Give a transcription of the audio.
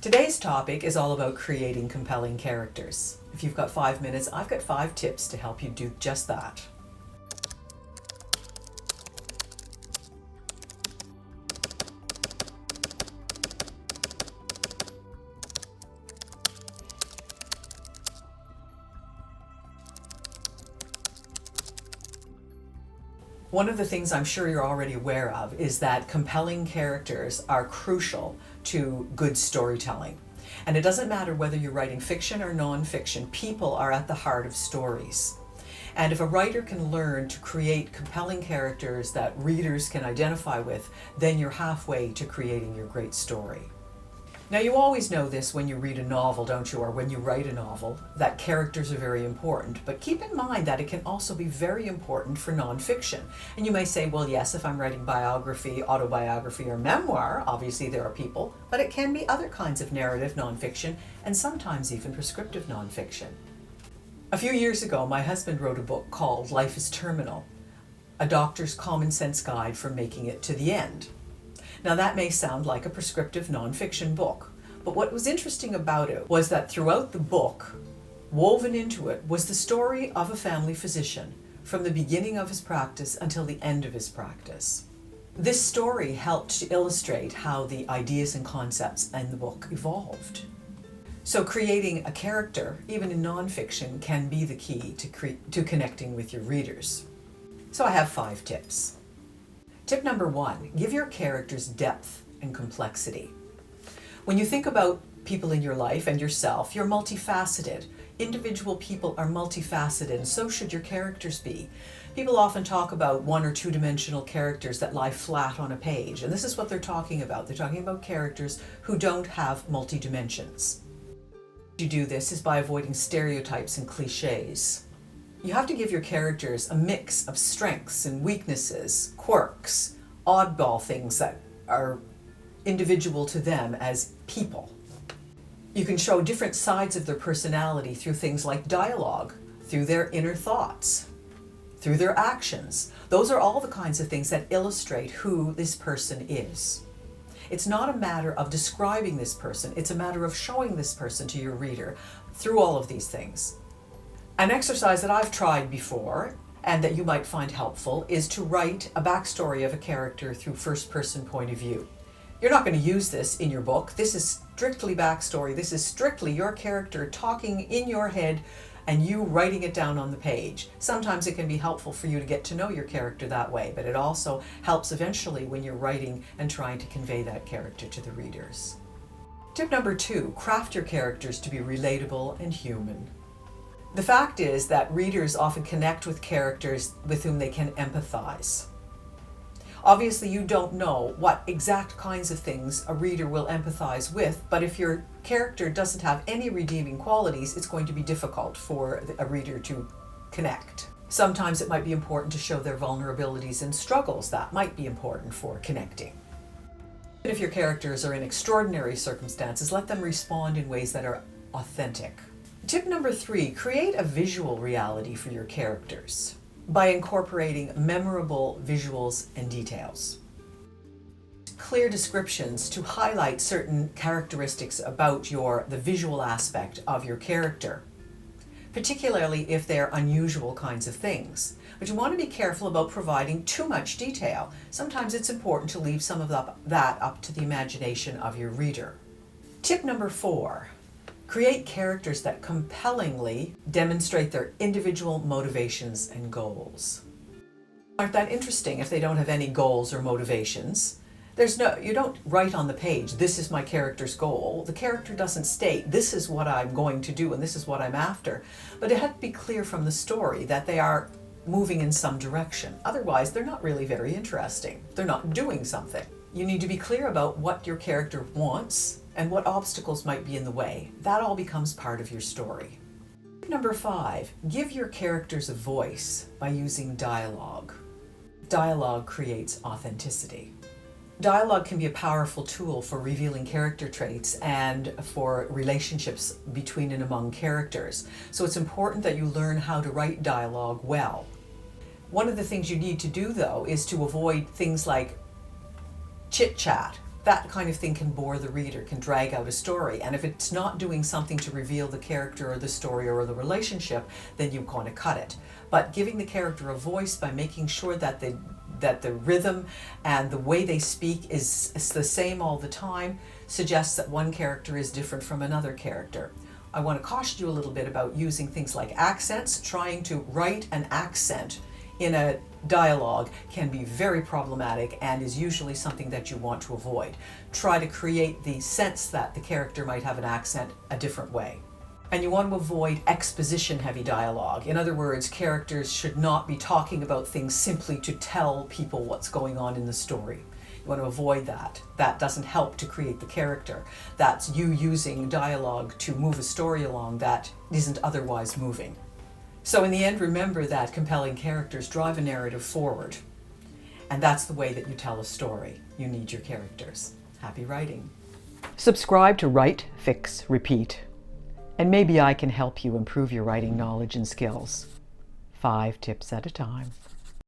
Today's topic is all about creating compelling characters. If you've got 5 minutes, I've got 5 tips to help you do just that. One of the things I'm sure you're already aware of is that compelling characters are crucial to good storytelling. And it doesn't matter whether you're writing fiction or nonfiction, people are at the heart of stories. And if a writer can learn to create compelling characters that readers can identify with, then you're halfway to creating your great story. Now, you always know this when you read a novel, don't you, or when you write a novel, that characters are very important. But keep in mind that it can also be very important for nonfiction. And you may say, well, yes, if I'm writing biography, autobiography, or memoir, obviously there are people, but it can be other kinds of narrative nonfiction, and sometimes even prescriptive nonfiction. A few years ago, my husband wrote a book called Life is Terminal, a doctor's common sense guide for making it to the end. Now, that may sound like a prescriptive nonfiction book, but what was interesting about it was that throughout the book, woven into it, was the story of a family physician from the beginning of his practice until the end of his practice. This story helped to illustrate how the ideas and concepts in the book evolved. So creating a character, even in nonfiction, can be the key to connecting with your readers. So I have 5 tips. Tip number 1, give your characters depth and complexity. When you think about people in your life and yourself, you're multifaceted. Individual people are multifaceted, and so should your characters be. People often talk about 1 or 2-dimensional characters that lie flat on a page, and this is what they're talking about. They're talking about characters who don't have multi-dimensions. You do this is by avoiding stereotypes and cliches. You have to give your characters a mix of strengths and weaknesses, quirks, oddball things that are individual to them as people. You can show different sides of their personality through things like dialogue, through their inner thoughts, through their actions. Those are all the kinds of things that illustrate who this person is. It's not a matter of describing this person, it's a matter of showing this person to your reader through all of these things. An exercise that I've tried before and that you might find helpful is to write a backstory of a character through first-person point of view. You're not going to use this in your book. This is strictly backstory. This is strictly your character talking in your head and you writing it down on the page. Sometimes it can be helpful for you to get to know your character that way, but it also helps eventually when you're writing and trying to convey that character to the readers. Tip number 2, craft your characters to be relatable and human. The fact is that readers often connect with characters with whom they can empathize. Obviously, you don't know what exact kinds of things a reader will empathize with, but if your character doesn't have any redeeming qualities, it's going to be difficult for a reader to connect. Sometimes it might be important to show their vulnerabilities and struggles. That might be important for connecting. If your characters are in extraordinary circumstances, let them respond in ways that are authentic. Tip number 3, create a visual reality for your characters by incorporating memorable visuals and details. Clear descriptions to highlight certain characteristics about the visual aspect of your character, particularly if they're unusual kinds of things. But you want to be careful about providing too much detail. Sometimes it's important to leave some of that up to the imagination of your reader. Tip number 4, create characters that compellingly demonstrate their individual motivations and goals. Aren't that interesting if they don't have any goals or motivations? You don't write on the page, this is my character's goal. The character doesn't state, this is what I'm going to do and this is what I'm after. But it had to be clear from the story that they are moving in some direction. Otherwise, they're not really very interesting. They're not doing something. You need to be clear about what your character wants and what obstacles might be in the way. That all becomes part of your story. Number 5, give your characters a voice by using dialogue. Dialogue creates authenticity. Dialogue can be a powerful tool for revealing character traits and for relationships between and among characters. So it's important that you learn how to write dialogue well. One of the things you need to do, though, is to avoid things like chit-chat that kind of thing can bore the reader, can drag out a story. And if it's not doing something to reveal the character or the story or the relationship, then you want to cut it. But giving the character a voice by making sure that the rhythm and the way they speak is the same all the time suggests that one character is different from another character. I want to caution you a little bit about using things like accents. Trying to write an accent in a dialogue can be very problematic and is usually something that you want to avoid. Try to create the sense that the character might have an accent a different way. And you want to avoid exposition-heavy dialogue. In other words, characters should not be talking about things simply to tell people what's going on in the story. You want to avoid that. That doesn't help to create the character. That's you using dialogue to move a story along that isn't otherwise moving. So in the end, remember that compelling characters drive a narrative forward. And that's the way that you tell a story. You need your characters. Happy writing. Subscribe to Write, Fix, Repeat. And maybe I can help you improve your writing knowledge and skills. 5 tips at a time.